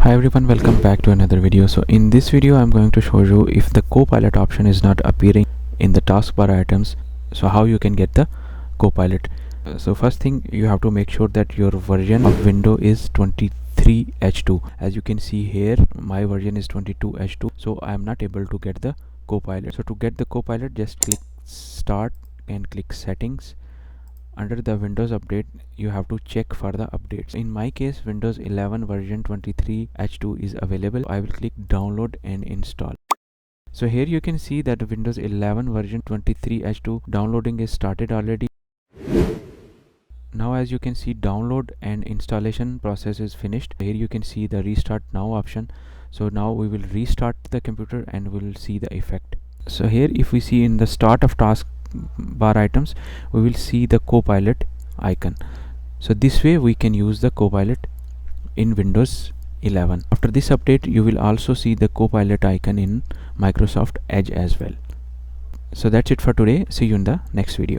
Hi everyone, welcome back to another video. So in this video I'm going to show you if the Copilot option is not appearing in the taskbar items, so how you can get the Copilot. So first thing, you have to make sure that your version of window is 23H2. As you can see here, my version is 22H2, so I am not able to get the Copilot. So to get the Copilot, just click start and click settings. Under the Windows update, you have to check for the updates. In my case, Windows 11 version 23H2 is available. I will click download and install. So here you can see that Windows 11 version 23H2 downloading is started already. Now as you can see, download and installation process is finished. Here you can see the restart now option. So now we will restart the computer and we will see the effect. So here if we see in the start of task bar items, we will see the Copilot icon. So this way we can use the Copilot in Windows 11. After this update, you will also see the Copilot icon in Microsoft Edge as well. So that's it for today. See you in the next video.